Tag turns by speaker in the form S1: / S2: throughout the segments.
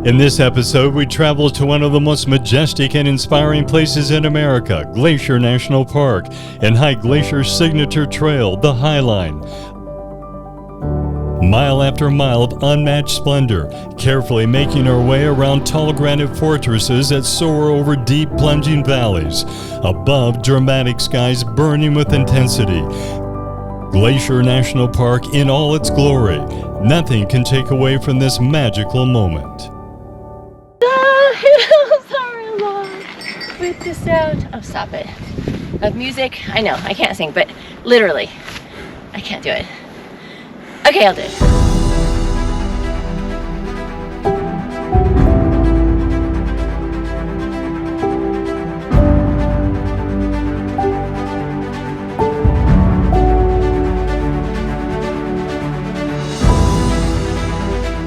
S1: In this episode, we travel to one of the most majestic and inspiring places in America, Glacier National Park, and hike Glacier's signature trail, the Highline. Mile after mile of unmatched splendor, carefully making our way around tall granite fortresses that soar over deep plunging valleys, above dramatic skies burning with intensity. Glacier National Park in all its glory. Nothing can take away from this magical moment.
S2: With the sound, oh stop it, of music. I know, I can't sing, but literally, I can't do it. Okay, I'll do it.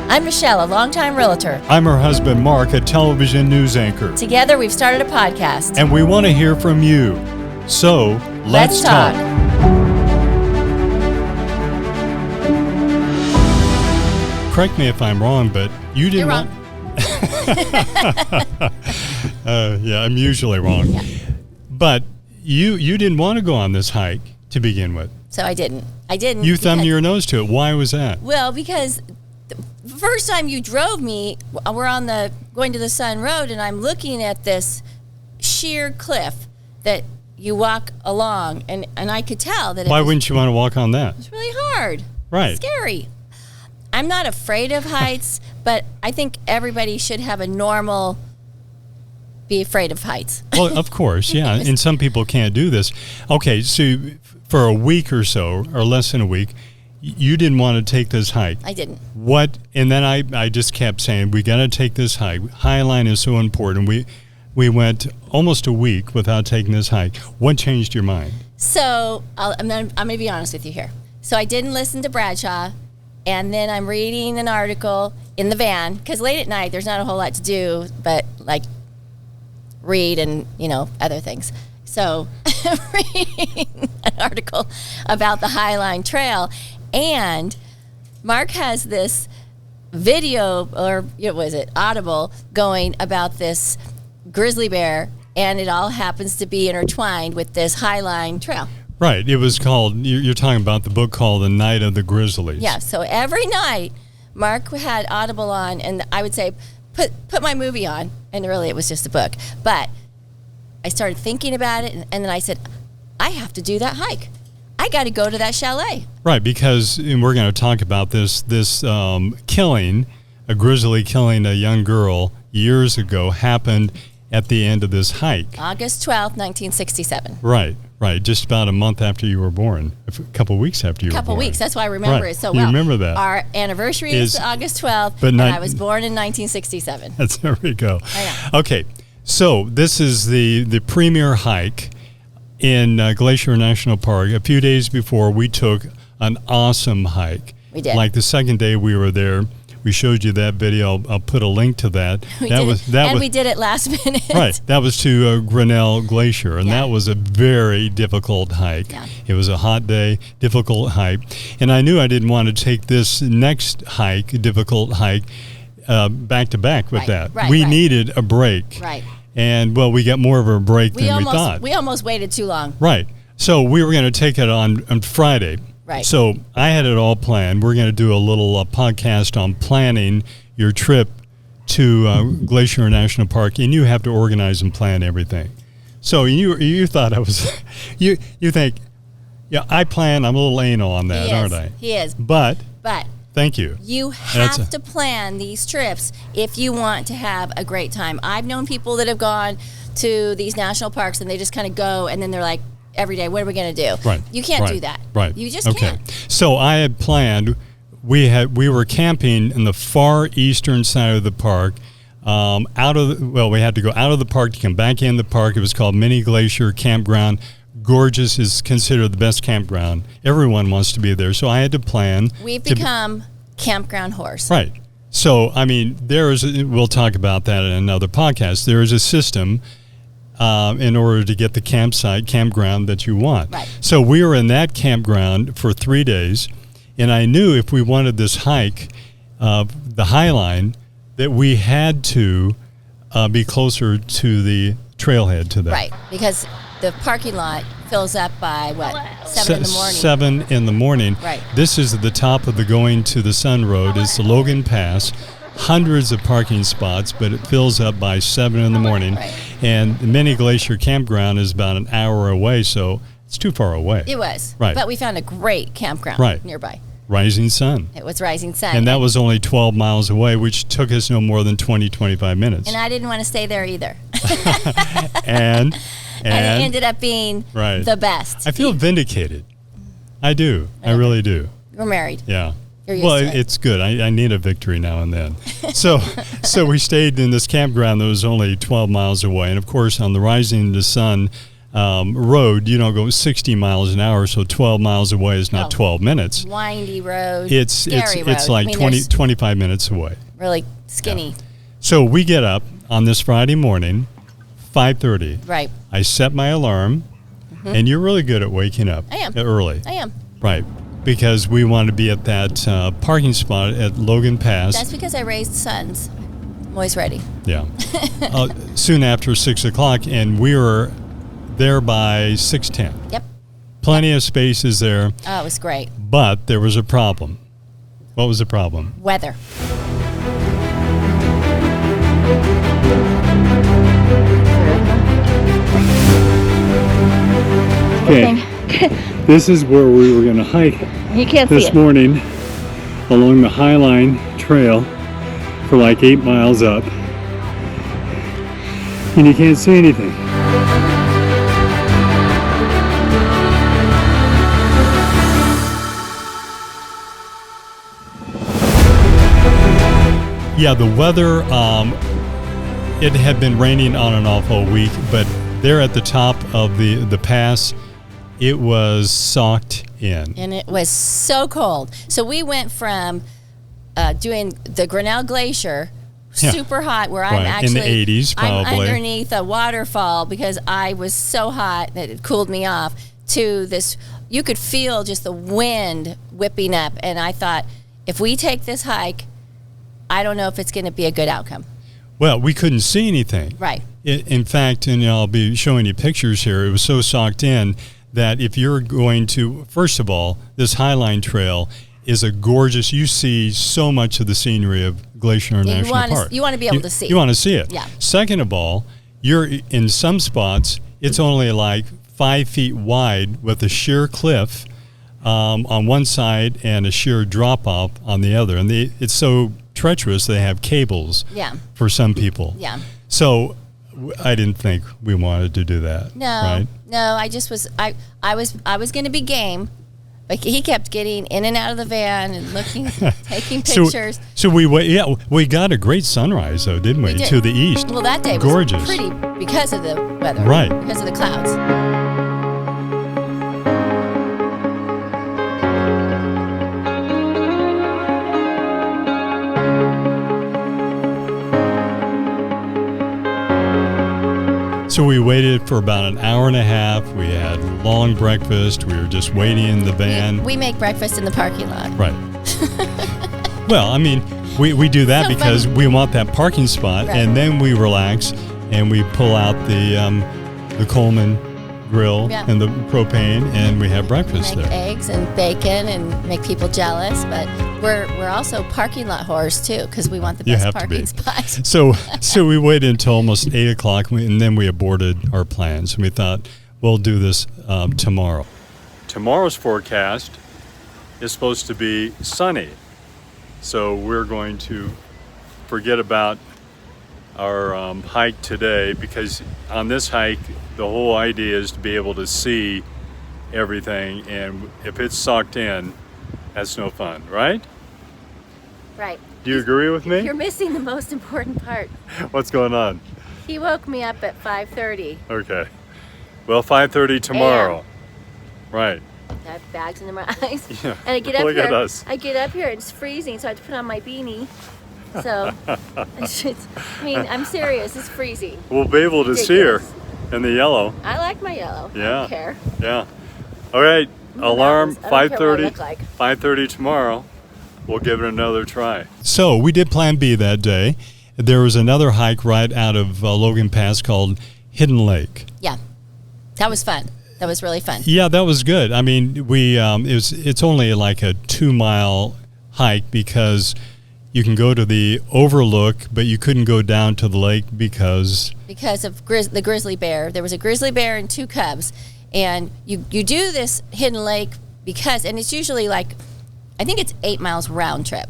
S2: I'm Michelle, a longtime realtor.
S1: I'm her husband, Mark, a television news anchor.
S2: Together, we've started a podcast.
S1: And we want to hear from you. So, let's talk. Correct me if I'm wrong, but you didn't.
S2: You're wrong.
S1: Yeah, I'm usually wrong.
S2: Yeah.
S1: But you didn't want to go on this hike to begin with.
S2: So I didn't.
S1: You thumbed your nose to it. Why was that?
S2: Well, because the first time you drove me, we're on the going to the Sun Road, and I'm looking at this sheer cliff that you walk along, and I could tell that.
S1: Why wouldn't you want to walk on that?
S2: It's really hard.
S1: Right.
S2: It's scary. I'm not afraid of heights, but I think everybody should have a normal be afraid of heights.
S1: Well, of course, yeah. And some people can't do this. Okay, so for a week or so, or less than a week, you didn't want to take this hike.
S2: I didn't.
S1: What? And then I just kept saying, we got to take this hike. Highline is so important. We went almost a week without taking this hike. What changed your mind?
S2: So I'm going to be honest with you here. So I didn't listen to Bradshaw, and then I'm reading an article in the van, because late at night there's not a whole lot to do but like read and, other things. So I'm reading an article about the Highline Trail. And Mark has this video, or Audible, going about this grizzly bear, and it all happens to be intertwined with this Highline Trail.
S1: Right. It was called, you're talking about the book called The Night of the Grizzlies.
S2: Yeah. So every night, Mark had Audible on, and I would say, put my movie on, and really it was just a book. But I started thinking about it, and then I said, I have to do that hike. I got to go to that chalet. Right,
S1: because and we're going to talk about this killing, a grizzly killing a young girl years ago, happened at the end of this hike.
S2: August 12th, 1967.
S1: Right, just about a month after you were born, a couple of weeks after you were born.
S2: A couple of weeks, that's why I remember it so well.
S1: You remember that.
S2: Our anniversary is August 12th, and I was born in 1967.
S1: There we go.
S2: I know.
S1: Okay, so this is the premier hike in Glacier National Park. A few days before, we took an awesome hike.
S2: We did.
S1: Like the second day we were there, we showed you that video. I'll put a link to that.
S2: We did it last minute.
S1: Right. That was to Grinnell Glacier, and that was a very difficult hike.
S2: Yeah.
S1: It was a hot day, difficult hike. And I knew I didn't want to take this next hike, difficult hike, back to back with that. We needed a break.
S2: Right.
S1: And, we got more of a break than we thought.
S2: We almost waited too long.
S1: Right. So we were going to take it on Friday.
S2: Right.
S1: So I had it all planned. We're going to do a little podcast on planning your trip to Glacier National Park, and you have to organize and plan everything. So you thought I was, you think, yeah, I plan. I'm a little anal on that, aren't I?
S2: He is.
S1: But. Thank you.
S2: You have to plan these trips if you want to have a great time. I've known people that have gone to these national parks and they just kind of go, and then they're like, every day, what are we going to do?
S1: Right.
S2: You can't do that.
S1: Right.
S2: You just can't.
S1: So I had planned, we were camping in the far eastern side of the park. We had to go out of the park to come back in the park. It was called Mini Glacier Campground. Gorgeous, is considered the best campground. Everyone wants to be there. So I had to plan.
S2: We've become campground horse.
S1: Right. So, we'll talk about that in another podcast. There is a system in order to get the campground that you want.
S2: Right.
S1: So we were in that campground for 3 days, and I knew if we wanted this hike, the Highline, that we had to be closer to the trailhead to that.
S2: Right, because the parking lot fills up by, 7 in the morning?
S1: 7 in the morning.
S2: Right.
S1: This is at the top of the Going to the Sun Road. It's the Logan Pass. Hundreds of parking spots, but it fills up by 7 in the morning.
S2: Right.
S1: And the Mini Glacier Campground is about an hour away, so it's too far away.
S2: It was.
S1: Right.
S2: But we found a great campground nearby.
S1: Rising Sun.
S2: It was Rising Sun.
S1: And that was only 12 miles away, which took us no more than 20, 25 minutes.
S2: And I didn't want to stay there either.
S1: and
S2: it ended up being the best.
S1: I feel vindicated. I do. I really do.
S2: We're married.
S1: Yeah.
S2: You're used
S1: Well,
S2: to it.
S1: it's good. I need a victory now and then. So we stayed in this campground that was only 12 miles away. And, of course, on the Rising to Sun road, you don't go 60 miles an hour, so 12 miles away is not 12 minutes.
S2: Windy road,
S1: It's
S2: scary road.
S1: it's like 25 minutes away.
S2: Really skinny.
S1: Yeah. So we get up on this Friday morning, 5:30.
S2: Right.
S1: I set my alarm, and you're really good at waking up
S2: I am.
S1: early.
S2: I am.
S1: Right. Because we want to be at that parking spot at Logan Pass.
S2: That's because I raised sons. I'm always ready.
S1: Yeah. Soon after 6 o'clock, and we were there by 6:10.
S2: Yep.
S1: Plenty of spaces there.
S2: Oh, it was great.
S1: But there was a problem. What was the problem?
S2: Weather.
S1: Okay. This is where we were going to hike
S2: You can't see
S1: this
S2: it.
S1: morning along the Highline Trail for like 8 miles up. And you can't see anything. Yeah, the weather, it had been raining on and off all week, but there at the top of the pass, it was socked in.
S2: And it was so cold. So we went from doing the Grinnell Glacier, super hot, where I'm
S1: Right,
S2: actually
S1: in the 80s
S2: I'm
S1: probably.
S2: underneath a waterfall because I was so hot that it cooled me off, to this, you could feel just the wind whipping up. And I thought, if we take this hike, I don't know if it's going to be a good outcome.
S1: Well, we couldn't see anything.
S2: Right.
S1: In fact, and I'll be showing you pictures here, it was so socked in that if you're going to, first of all, this Highline Trail is a gorgeous, you see so much of the scenery of Glacier National Park.
S2: You want to be able to see.
S1: You want to see it.
S2: Yeah.
S1: Second of all, you're in some spots, it's only like 5 feet wide with a sheer cliff on one side and a sheer drop-off on the other. And it's so treacherous, they have cables for some people.
S2: Yeah.
S1: So I didn't think we wanted to do that.
S2: No,
S1: right?
S2: no. I just was. I was going to be game, but he kept getting in and out of the van and looking, taking pictures.
S1: So we got a great sunrise though, didn't we?
S2: did.
S1: To the east.
S2: Well, that day
S1: Gorgeous.
S2: was pretty because of the weather.
S1: Right.
S2: Because of the clouds.
S1: So we waited for about an hour and a half. We had long breakfast. We were just waiting in the van.
S2: We make breakfast in the parking lot.
S1: Right. Well, I mean, we do that
S2: So
S1: because
S2: funny.
S1: we want that parking spot,
S2: Right.
S1: and then we relax and we pull out the Coleman grill and the propane, and we have breakfast
S2: Make
S1: there.
S2: eggs and bacon and make people jealous, but we're also parking lot whores too because we want the
S1: You
S2: best
S1: have to
S2: parking
S1: be.
S2: spots.
S1: So we waited until almost 8 o'clock, and then we aborted our plans. And we thought, we'll do this tomorrow. Tomorrow's forecast is supposed to be sunny. So we're going to forget about our hike today, because on this hike, the whole idea is to be able to see everything. And if it's socked in, that's no fun, right?
S2: Right.
S1: Do you agree with me?
S2: You're missing the most important part.
S1: What's going on?
S2: He woke me up at 5:30.
S1: Okay. Well, 5:30 tomorrow. Right.
S2: I have bags under my eyes.
S1: Yeah.
S2: And I get up
S1: Look
S2: here.
S1: at us.
S2: I get up here and it's freezing, so I have to put on my beanie. So, I mean, I'm serious. It's freezing.
S1: We'll be able to see her in the yellow.
S2: I like my yellow. I
S1: Yeah.
S2: don't care.
S1: Yeah. All right. Alarm
S2: I don't care what I
S1: 5:30.
S2: look like.
S1: 5:30 tomorrow. we'll give it another try. So we did Plan B that day. There was another hike right out of Logan Pass called Hidden Lake.
S2: Yeah, that was fun. That was really fun.
S1: Yeah, that was good. I mean, it's only like a 2-mile hike because you can go to the overlook, but you couldn't go down to the lake because
S2: of the grizzly bear. There was a grizzly bear and 2 cubs, and you do this Hidden Lake because, and it's usually like, I think it's 8 miles round trip.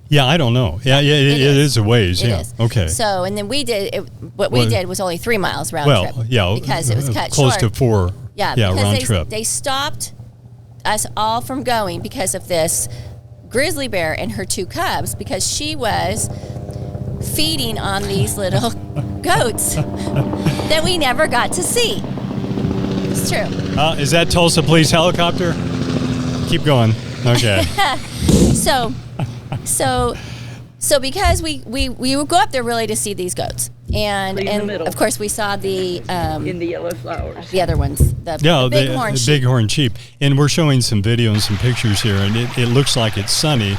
S1: Yeah, I don't know. Yeah, it is a ways.
S2: It
S1: yeah.
S2: is.
S1: Okay.
S2: So, and then we did what we did was only 3 miles round trip.
S1: Well, yeah,
S2: because it was cut
S1: close
S2: short.
S1: to 4.
S2: Yeah,
S1: round
S2: because
S1: trip.
S2: they stopped us all from going because of this grizzly bear and her 2 cubs, because she was feeding on these little goats that we never got to see. It's true.
S1: Is that Tulsa Police helicopter? Keep going. Okay.
S2: So because we would go up there really to see these goats, and of course we saw the
S3: in the yellow flowers.
S2: the other ones, the bighorn sheep.
S1: Bighorn sheep. And we're showing some video and some pictures here, and it looks like it's sunny.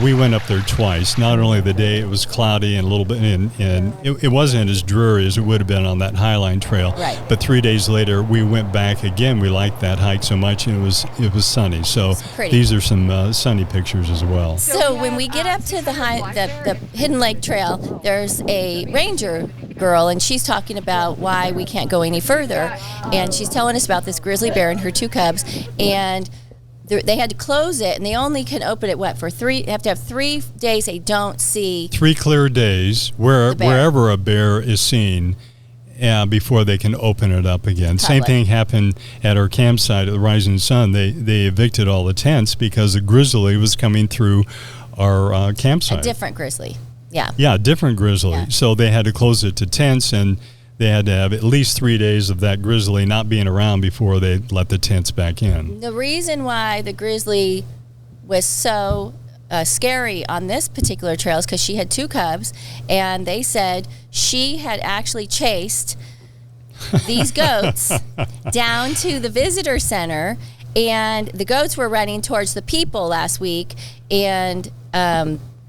S1: We went up there twice. Not only the day it was cloudy and a little bit, and it wasn't as dreary as it would have been on that Highline Trail.
S2: Right.
S1: But 3 days later, we went back again. We liked that hike so much, and it was sunny. So these are some sunny pictures as well.
S2: So when we get up to the Hidden Lake Trail, there's a ranger girl, and she's talking about why we can't go any further, and she's telling us about this grizzly bear and her 2 cubs, and they had to close it, and they only can open it for 3. They have to have 3 days they don't see
S1: 3 clear days wherever a bear is seen before they can open it up again. Same thing happened at our campsite at the Rising Sun. They evicted all the tents because the grizzly was coming through our campsite.
S2: A different grizzly. Yeah.
S1: Yeah, different grizzly.
S2: Yeah.
S1: So they had to close it to tents, and they had to have at least 3 days of that grizzly not being around before they let the tents back in.
S2: The reason why the grizzly was so scary on this particular trail is because she had 2 cubs, and they said she had actually chased these goats down to the visitor center, and the goats were running towards the people last week, and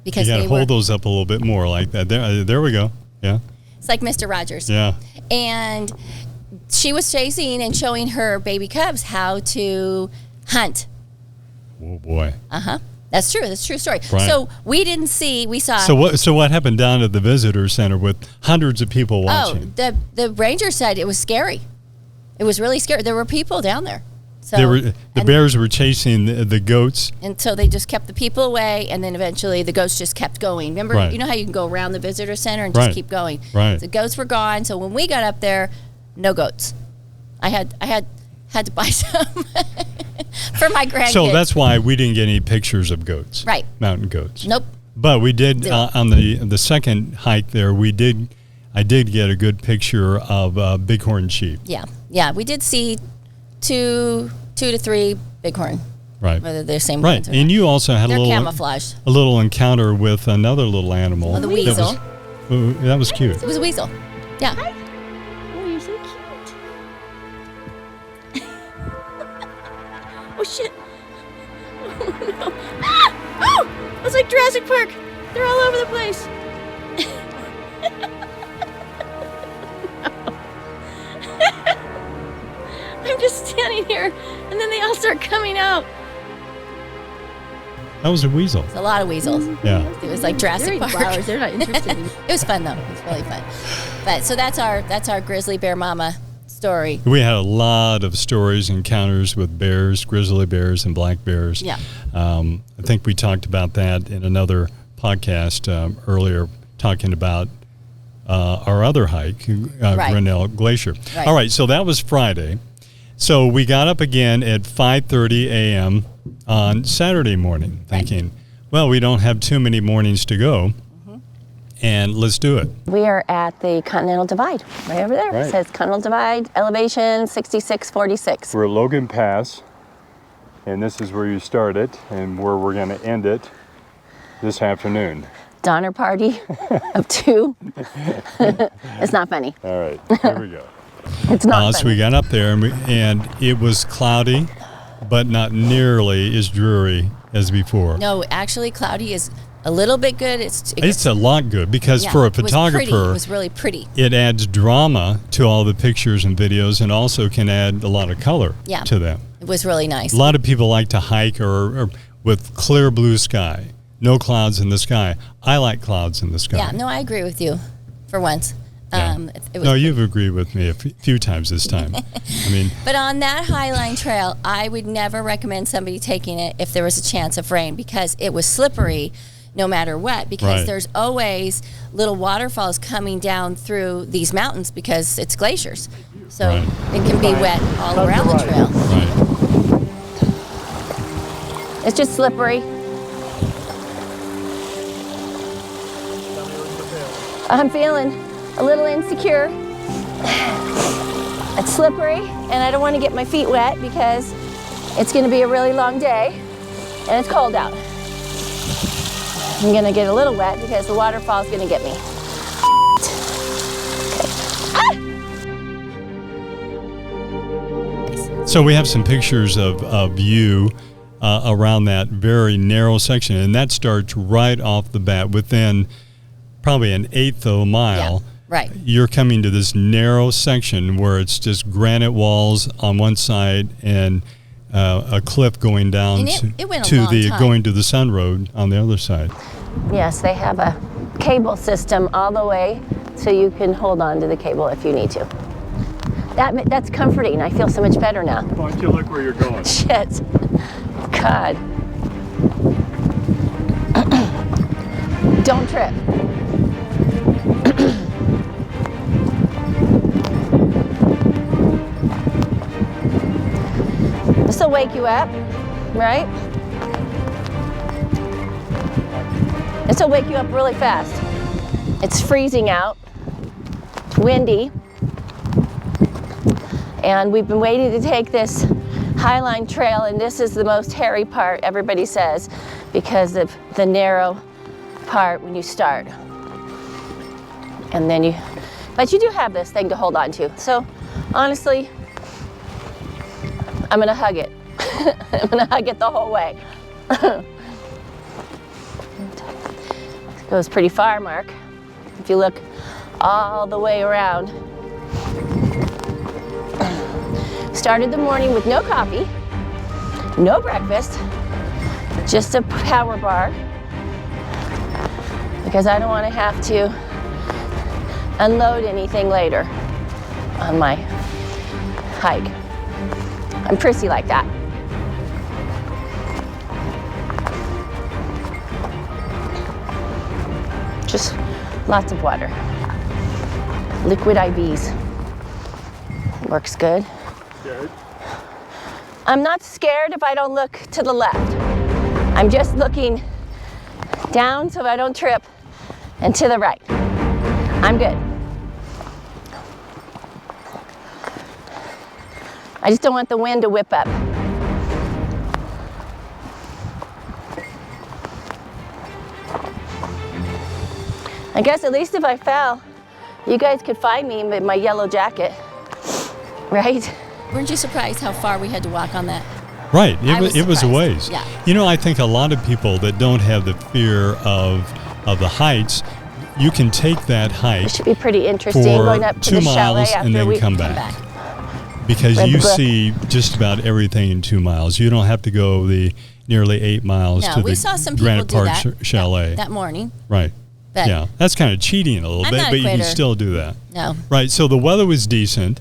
S2: because
S1: you got to hold those up a little bit more like that. There we go. Yeah.
S2: It's like Mr. Rogers.
S1: Yeah.
S2: And she was chasing and showing her baby cubs how to hunt.
S1: Oh boy.
S2: Uh-huh. That's true. That's a true story.
S1: Right.
S2: So we saw.
S1: So what happened down at the visitor center with hundreds of people watching?
S2: Oh, the ranger said it was scary. It was really scary. There were people down there. So
S1: the bears were chasing the goats.
S2: And so they just kept the people away, and then eventually the goats just kept going. Remember, you know how you can go around the visitor center and just keep going?
S1: Right.
S2: The goats were gone, so when we got up there, no goats. I had to buy some for my grandkids.
S1: So that's why we didn't get any pictures of goats.
S2: Right.
S1: Mountain goats.
S2: Nope.
S1: But we did on the second hike there. I did get a good picture of bighorn sheep.
S2: Yeah. We did see two to 3 bighorn.
S1: Right.
S2: Whether they're the same
S1: right.
S2: ones or
S1: And
S2: not.
S1: you also had
S2: They're
S1: a little encounter with another little animal.
S2: Oh, the weasel.
S1: That was cute.
S2: It was a weasel. Yeah.
S3: Oh, you're so cute. Oh shit. Oh no. Ah! Oh! It's like Jurassic Park. They're all over the place. I'm just standing here, and then they all start coming out.
S1: That was a weasel.
S2: It's a lot of weasels.
S1: Yeah.
S2: It was like Jurassic Park.
S3: Flowers. They're not interested in.
S2: It was fun though. It was really fun. But so that's our grizzly bear mama story.
S1: We had a lot of stories, encounters with bears, grizzly bears, and black bears.
S2: Yeah.
S1: I think we talked about that in another podcast earlier, talking about our other hike, Grinnell Glacier.
S2: Right.
S1: All right, so that was Friday. So we got up again at 5:30 a.m. on Saturday morning, thinking, well, we don't have too many mornings to go, and let's do it.
S2: We are at the Continental Divide, right over there.
S1: Right.
S2: It says Continental Divide, elevation 6646.
S1: We're at Logan Pass, and this is where you start it and where we're going to end it this afternoon.
S2: Donner party of 2. It's not funny.
S1: All right, here we go.
S2: It's not
S1: So
S2: funny.
S1: we got up there, and it was cloudy, but not nearly as dreary as before.
S2: No, actually, cloudy is a little bit good.
S1: It's a lot good because for a photographer,
S2: it was really pretty.
S1: It adds drama to all the pictures and videos, and also can add a lot of color to them.
S2: It was really nice.
S1: A lot of people like to hike or with clear blue sky, no clouds in the sky. I like clouds in the sky.
S2: Yeah, no, I agree with you for once.
S1: Yeah. No, you've agreed with me a few times this time. I mean,
S2: but on that Highline Trail, I would never recommend somebody taking it if there was a chance of rain because it was slippery no matter what, because there's always little waterfalls coming down through these mountains because it's glaciers. So it can be wet all around the trail.
S1: Right.
S2: It's just slippery. I'm feeling a little insecure. It's slippery and I don't want to get my feet wet because it's going to be a really long day and it's cold out. I'm going to get a little wet because the waterfall is going to get me.
S1: So we have some pictures of you around that very narrow section, and that starts right off the bat within probably an eighth of a mile.
S2: Yeah, right.
S1: You're coming to this narrow section where it's just granite walls on one side and a cliff going down going to the Sun Road on the other side.
S2: Yes, they have a cable system all the way so you can hold on to the cable if you need to. That's comforting. I feel so much better now.
S1: Why don't you look where you're going?
S2: Shit. God. Don't trip. This will wake you up, right? This will wake you up really fast. It's freezing out, windy, and we've been waiting to take this Highline Trail, and this is the most hairy part, everybody says, because of the narrow part when you start. And then but you do have this thing to hold on to. So honestly, I'm gonna hug it. I'm gonna hug it the whole way. It goes pretty far, Mark. If you look all the way around. Started the morning with no coffee, no breakfast, just a power bar, because I don't want to have to unload anything later on my hike. I'm prissy like that. Just lots of water. Liquid IVs. Works good.
S1: Good.
S2: I'm not scared if I don't look to the left. I'm just looking down so I don't trip, and to the right. I'm good. I just don't want the wind to whip up. I guess at least if I fell, you guys could find me in my yellow jacket, right? Weren't you surprised how far we had to walk on that?
S1: Right, it was a ways.
S2: Yeah.
S1: You know, I think a lot of people that don't have the fear of the heights, you can take that hike.
S2: It should be pretty interesting
S1: for
S2: going up to
S1: 2
S2: the
S1: miles
S2: chalet after
S1: and then
S2: we
S1: come back. Because you see just about everything in 2 miles. You don't have to go the nearly 8 miles to the Granite Park Chalet.
S2: That morning.
S1: Right.
S2: But
S1: yeah, that's kind of cheating a little bit, but you can still do that.
S2: No.
S1: Right, so the weather was decent.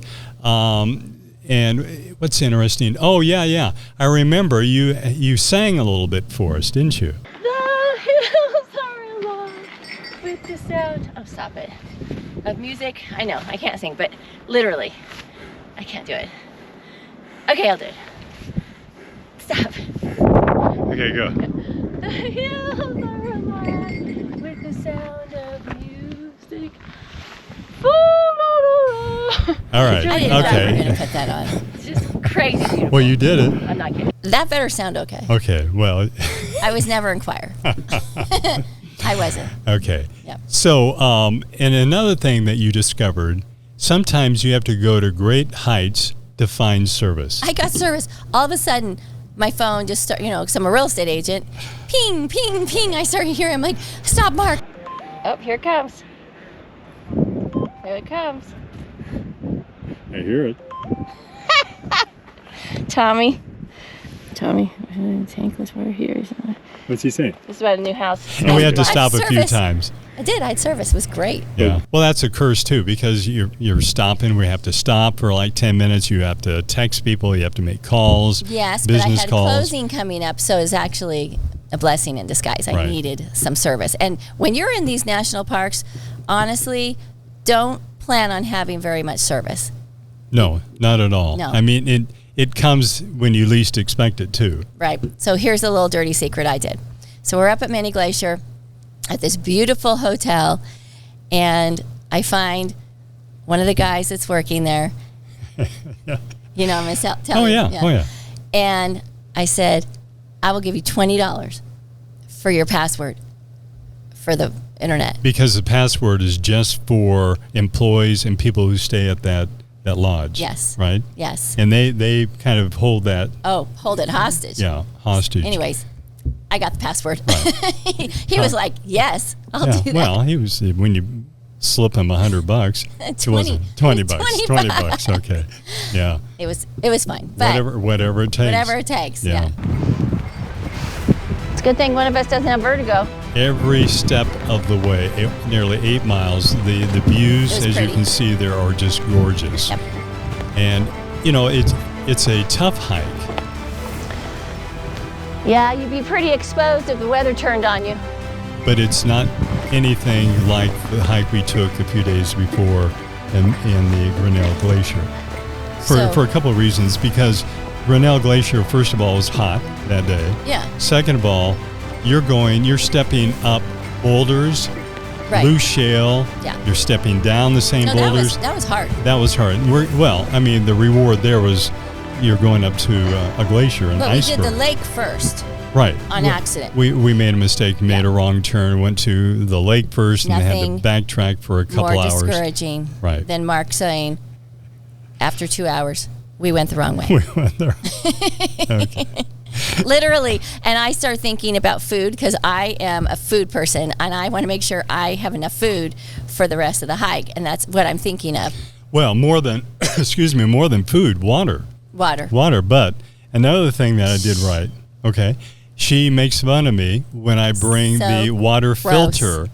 S1: And what's interesting, I remember you sang a little bit for us, didn't you?
S3: The hills are alive with the sound.
S2: Oh, stop it. Of music. I know, I can't sing, but literally, I can't do it. Okay, I'll do it. Stop.
S1: Okay, go.
S3: The hills are alive with the sound of music.
S1: All right.
S2: I didn't know we were going to put that on.
S3: It's just crazy beautiful.
S1: Well, you did it.
S3: I'm not kidding.
S2: That better sound okay.
S1: Okay, well.
S2: I was never in choir. I wasn't.
S1: Okay.
S2: Yep.
S1: So, and another thing that you discovered, sometimes you have to go to great heights to find service.
S2: I got service. All of a sudden, my phone just start, because I'm a real estate agent. Ping, ping, ping. I start hearing. I'm like, stop, Mark. Oh, here it comes. Here it comes.
S1: I hear it.
S3: Tommy, tankless water here.
S1: What's he saying?
S3: This is about a new house.
S1: And we had to
S2: I had
S1: stop a few
S2: service.
S1: times.
S2: I did. I had service. It was great.
S1: Yeah. Well, that's a curse too, because you're stopping. We have to stop for like 10 minutes. You have to text people. You have to make calls.
S2: Yes, but I
S1: business
S2: had
S1: calls.
S2: closing coming up, so it's actually a blessing in disguise. I
S1: Right.
S2: needed some service. And when you're in these national parks, honestly, don't plan on having very much service.
S1: No, not at all.
S2: No.
S1: I mean, it comes when you least expect it to.
S2: Right. So here's a little dirty secret I did. So we're up at Mini Glacier at this beautiful hotel, and I find one of the guys that's working there.
S1: Yeah.
S2: I'm going to tell
S1: Oh,
S2: you.
S1: yeah. Oh, yeah.
S2: And I said, I will give you $20 for your password for the internet.
S1: Because the password is just for employees and people who stay at that lodge.
S2: Yes.
S1: Right?
S2: Yes.
S1: And they kind of hold that,
S2: Oh, hold it hostage.
S1: yeah, hostage.
S2: Anyways, I got the password. He was like, yes, I'll
S1: Yeah,
S2: do that.
S1: well, he was, when you slip him $100, it wasn't 20 bucks. 20 bucks. Okay. Yeah.
S2: It was fine. But
S1: Whatever it takes.
S2: whatever it takes. Yeah.
S3: It's a good thing one of us doesn't have vertigo.
S1: Every step of the way, nearly 8 miles, the views,
S2: It was
S1: as you
S2: pretty.
S1: can see there, are just gorgeous.
S2: Yep.
S1: And, it's a tough hike.
S3: Yeah, you'd be pretty exposed if the weather turned on you.
S1: But it's not anything like the hike we took a few days before in the Grinnell Glacier. For a couple of reasons. Because Grinnell Glacier, first of all, was hot that day.
S2: Yeah.
S1: Second of all, you're stepping up boulders,
S2: Right.
S1: loose shale.
S2: Yeah.
S1: You're stepping down the same
S2: No,
S1: boulders.
S2: that was hard.
S1: That was hard. The reward there was you're going up to a glacier, an
S2: But we
S1: iceberg.
S2: did the lake first
S1: Right.
S2: on accident.
S1: We made a mistake, made a wrong turn, went to the lake first, and
S2: Nothing
S1: had to backtrack for a couple
S2: More
S1: hours.
S2: discouraging
S1: Right.
S2: than Mark saying, after 2 hours, we went the wrong way.
S1: We went there. Okay.
S2: Literally. And I start thinking about food because I am a food person and I want to make sure I have enough food for the rest of the hike. And that's what I'm thinking of.
S1: Well, more than food, water.
S2: Water.
S1: But another thing that I did right, okay, she makes fun of me when I bring
S2: So
S1: the water
S2: gross.
S1: filter.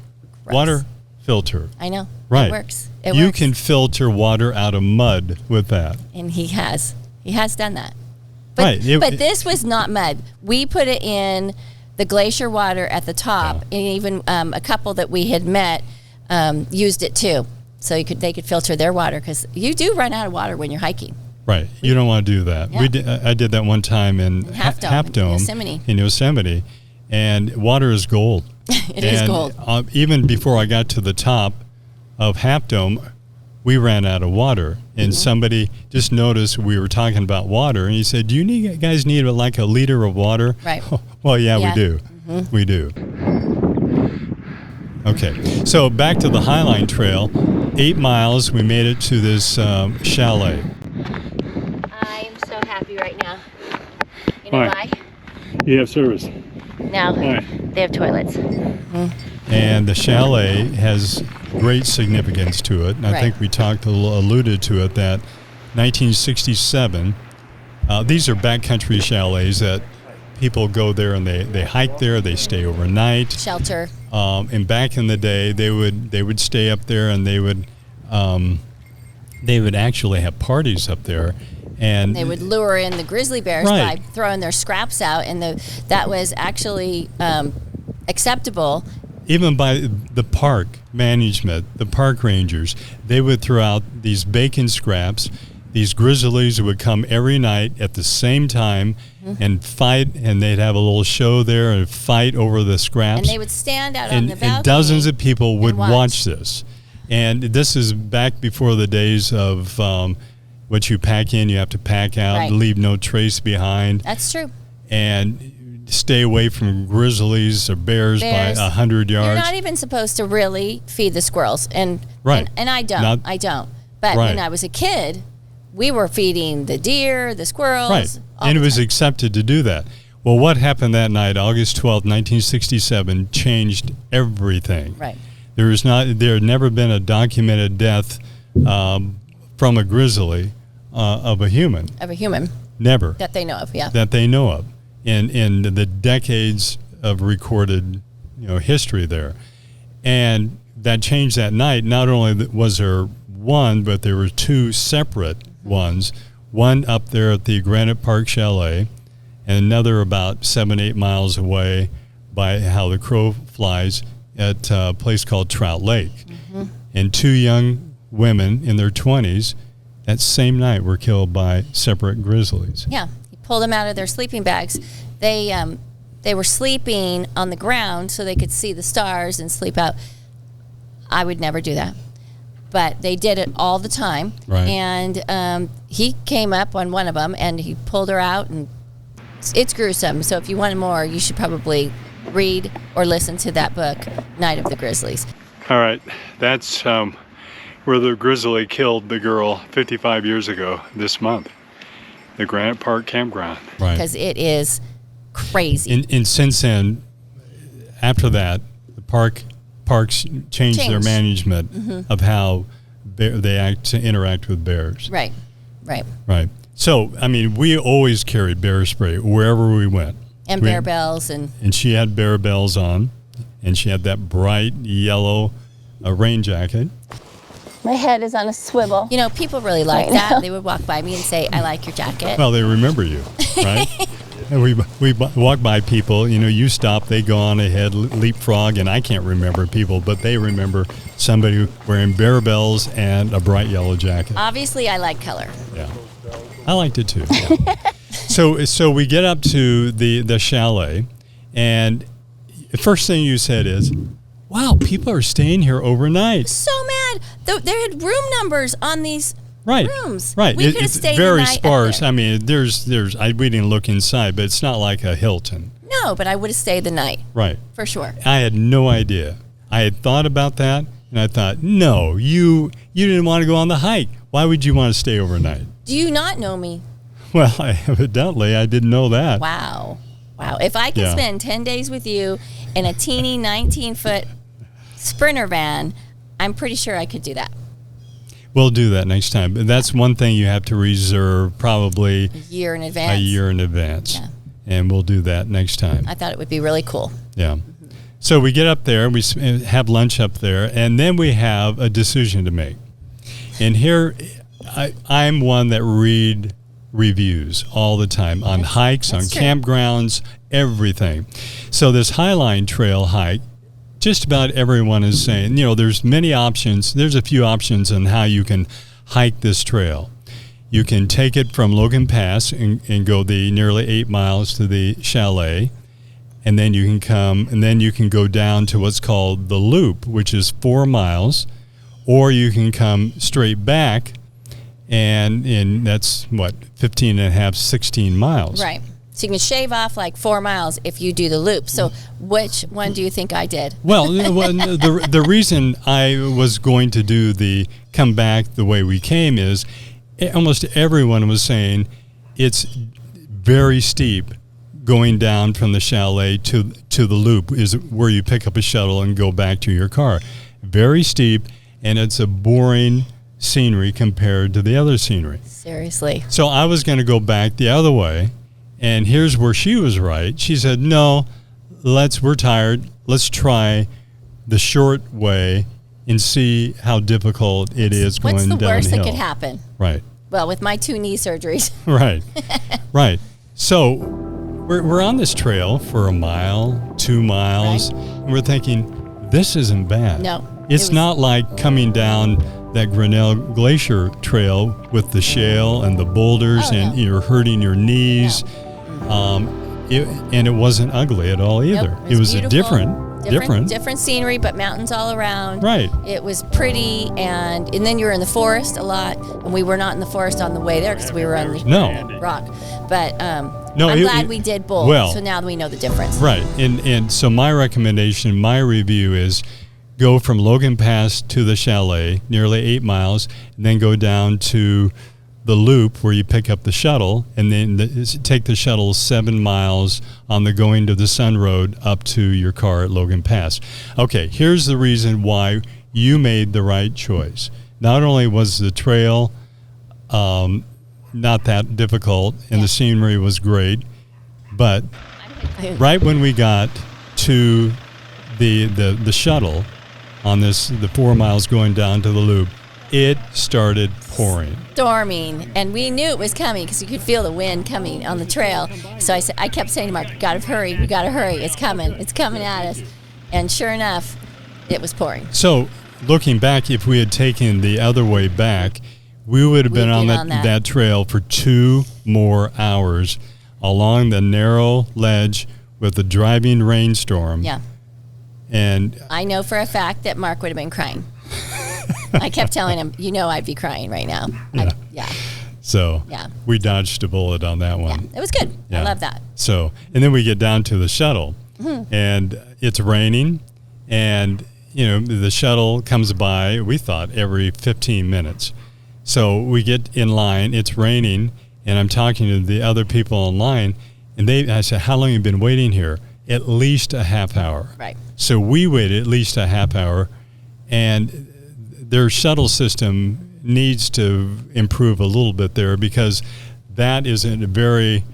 S2: Gross.
S1: Water filter.
S2: I know.
S1: Right.
S2: It works. It
S1: You
S2: works.
S1: can filter water out of mud with that.
S2: And he has done that. But,
S1: Right.
S2: but this was not mud. We put it in the glacier water at the top, and even a couple that we had met used it too. So they could filter their water because you do run out of water when you're hiking.
S1: Right. You don't want to do that.
S2: Yeah.
S1: I did that one time in
S2: Half Dome, in
S1: Yosemite, and water is gold.
S2: It is gold.
S1: Even before I got to the top of Half Dome, we ran out of water, and somebody just noticed we were talking about water, and he said, "Do you guys need like a liter of water?"
S2: Right.
S1: Well, yeah,
S2: Yeah.
S1: we do. We do. Okay, so back to the Highline Trail. 8 miles. We made it to this chalet.
S3: I'm so happy right now. You know why?
S1: You have service.
S3: Now, they have toilets.
S1: And the chalet has great significance to it. And I think we alluded to it, that 1967, these are backcountry chalets that people go there and they hike there, they stay overnight.
S2: Shelter.
S1: And back in the day, they would stay up there, and they would actually have parties up there. And
S2: They would lure in the grizzly bears by throwing their scraps out, and that was actually acceptable.
S1: even by the park management, the park rangers, they would throw out these bacon scraps. These grizzlies would come every night at the same time and fight, and they'd have a little show there and fight over the scraps.
S2: And they would stand out on the balcony.
S1: And dozens of people would
S2: watch.
S1: watch this. And this is back before the days of what you pack in, you have to pack out, leave no trace behind.
S2: That's true.
S1: And stay away from grizzlies or bears by 100 yards.
S2: You're not even supposed to really feed the squirrels. And I don't. But when I was a kid, we were feeding the deer, the squirrals,
S1: And it was accepted to do that. Well, what happened that night, August 12th, 1967, changed everything.
S2: Right.
S1: There had never been a documented death from a grizzly of a human.
S2: Of a human.
S1: Never.
S2: That they know of, yeah.
S1: That they know of. In the decades of recorded, history there. And that changed that night. Not only was there one, but there were two separate ones. One up there at the Granite Park Chalet, and another about 7-8 miles away by how the crow flies at a place called Trout Lake. Mm-hmm. And two young women in their 20s that same night were killed by separate grizzlies.
S2: Yeah, he pulled them out of their sleeping bags. They were sleeping on the ground so they could see the stars and sleep out. I would never do that. But they did it all the time.
S1: Right.
S2: And he came up on one of them, and he pulled her out, and it's gruesome. So if you want more, you should probably read or listen to that book, Night of the Grizzlies.
S1: All right. That's where the grizzly killed the girl 55 years ago this month. The Granite Park Campground. Right.
S2: Because it is crazy.
S1: And since then, after that, the parks changed their management of how they interact with bears.
S2: Right.
S1: So, I mean, we always carried bear spray wherever we went.
S2: And bear bells. And
S1: she had bear bells on, and she had that bright yellow rain jacket.
S3: My head is on a swivel.
S2: People really like that. They would walk by me and say, I like your jacket.
S1: Well, they remember you, right? And we walk by people, you stop, they go on ahead, leapfrog, and I can't remember people, but they remember somebody wearing bear bells and a bright yellow jacket.
S2: Obviously, I like color.
S1: Yeah. I liked it too. Yeah. So we get up to the chalet, and the first thing you said is, wow, people are staying here overnight.
S2: So mad. There had room numbers on these rooms.
S1: Right.
S2: We could have stayed
S1: very
S2: the night
S1: sparse.
S2: up there.
S1: I mean, we didn't look inside, but it's not like a Hilton.
S2: No, but I would have stayed the night.
S1: Right.
S2: For sure.
S1: I had no idea. I had thought about that, and I thought, no, you didn't want to go on the hike. Why would you want to stay overnight?
S2: Do you not know me?
S1: Well, evidently, I didn't know that.
S2: Wow. If I could spend 10 days with you in a teeny 19-foot Sprinter van, I'm pretty sure I could do that.
S1: We'll do that next time. But that's one thing you have to reserve probably
S2: a year in advance.
S1: Yeah. And we'll do that next time.
S2: I thought it would be really cool.
S1: Yeah. So we get up there, we have lunch up there, and then we have a decision to make. And here, I'm one that read reviews all the time on hikes, on campgrounds, everything. So this Highline Trail hike, just about everyone is saying, there's many options. There's a few options on how you can hike this trail. You can take it from Logan Pass and go the nearly 8 miles to the chalet. And then you can go down to what's called the Loop, which is 4 miles. Or you can come straight back, and that's, 15 and a half, 16 miles.
S2: Right. So you can shave off like 4 miles if you do the Loop. So which one do you think I did?
S1: Well, the reason I was going to do the come back the way we came is almost everyone was saying it's very steep going down from the chalet to the Loop is where you pick up a shuttle and go back to your car. Very steep, and it's a boring scenery compared to the other scenery.
S2: Seriously.
S1: So I was going to go back the other way. And here's where she was right. She said, no, we're tired. Let's try the short way and see how difficult it is going downhill.
S2: What's the worst that could happen?
S1: Right.
S2: Well, with my 2 knee surgeries.
S1: Right. So we're on this trail for a mile, 2 miles, and we're thinking, this isn't bad.
S2: No.
S1: It's not like coming down that Grinnell Glacier Trail with the shale and the boulders and you're hurting your knees. No. And it wasn't ugly at all either.
S2: Nope,
S1: it was
S2: a different scenery, but mountains all around.
S1: Right.
S2: It was pretty, and then you were in the forest a lot, and we were not in the forest on the way there because we were on the rock. But I'm glad we did both.
S1: Well,
S2: so now we know the difference.
S1: Right. And so my recommendation, my review is go from Logan Pass to the chalet, nearly 8 miles, and then go down to the loop where you pick up the shuttle, and then take the shuttle 7 miles on the Going to the Sun Road up to your car at Logan Pass. Okay, here's the reason why you made the right choice. Not only was the trail not that difficult and the scenery was great, but right when we got to the shuttle on the 4 miles going down to the loop, it started pouring.
S2: Storming, and we knew it was coming because you could feel the wind coming on the trail. So I kept saying to Mark, we gotta hurry, it's coming at us. And sure enough, it was pouring.
S1: So looking back, if we had taken the other way back, we would have been on that trail for 2 more hours along the narrow ledge with the driving rainstorm.
S2: Yeah.
S1: And
S2: I know for a fact that Mark would have been crying. I kept telling him, I'd be crying right now.
S1: Yeah. So we dodged a bullet on that one.
S2: Yeah, it was good.
S1: Yeah.
S2: I love that.
S1: So, and then we get down to the shuttle, and it's raining, and the shuttle comes by, we thought, every 15 minutes. So we get in line, it's raining, and I'm talking to the other people online, and I said, how long have you been waiting here? At least a half hour.
S2: Right.
S1: So we waited at least a half hour, and their shuttle system needs to improve a little bit there, because that isn't a very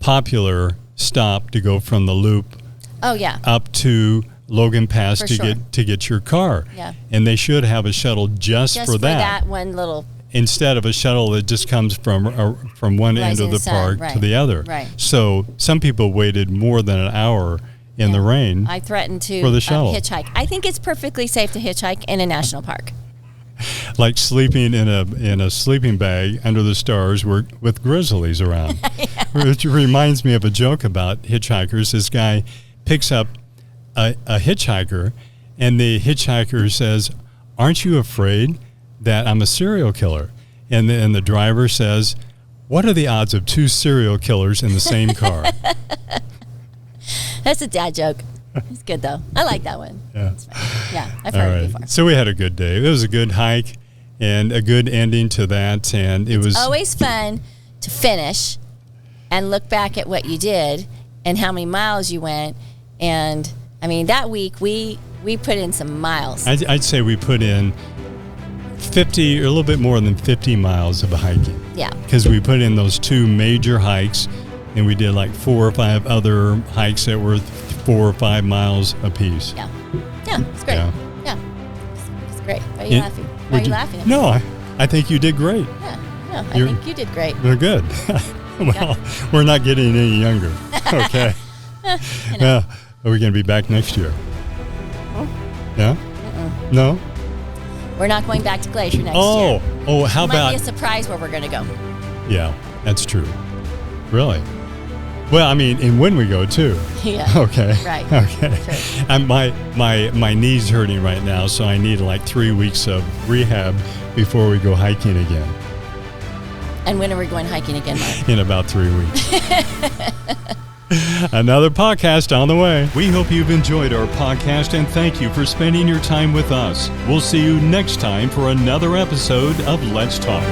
S1: popular stop to go from the loop up to Logan Pass to get your car.
S2: Yeah.
S1: And they should have a shuttle just for that
S2: one little,
S1: instead of a shuttle that just comes from one end of the park to the other.
S2: Right.
S1: So some people waited more than an hour in the rain.
S2: I threatened to
S1: for the shuttle.
S2: Hitchhike. I think it's perfectly safe to hitchhike in a national park.
S1: Like sleeping in a sleeping bag under the stars with grizzlies around. Which reminds me of a joke about hitchhikers. This guy picks up a hitchhiker, and the hitchhiker says, "Aren't you afraid that I'm a serial killer?" And the driver says, "What are the odds of 2 serial killers in the same car?"
S2: That's a dad joke. It's good, though. I like that one.
S1: Yeah.
S2: Yeah, I've heard it before.
S1: So we had a good day. It was a good hike and a good ending to that. And it's
S2: always fun to finish and look back at what you did and how many miles you went. And, I mean, that week we put in some miles.
S1: I'd say we put in 50 or a little bit more than 50 miles of hiking.
S2: Yeah.
S1: Because we put in those 2 major hikes, and we did like 4 or 5 other hikes that were 4 or 5 miles apiece.
S2: Yeah. Yeah, it's great. Yeah. It's great. Why are you laughing? Why are you laughing at me?
S1: No, I think you did great.
S2: Yeah. No, I think you did great.
S1: We're good. Well, we're not getting any younger. Okay. Yeah. Are we going to be back next year? Yeah? No?
S2: We're not going back to Glacier next year.
S1: Oh, how about...
S2: Might be a surprise where we're going to go.
S1: Yeah, that's true. Really? Well, I mean, and when we go too.
S2: Yeah.
S1: Okay.
S2: Right.
S1: Okay.
S2: Sure.
S1: And my knee's hurting right now, so I need like 3 weeks of rehab before we go hiking again.
S2: And when are we going hiking again, Mark?
S1: In about 3 weeks. Another podcast on the way. We hope you've enjoyed our podcast, and thank you for spending your time with us. We'll see you next time for another episode of Let's Talk.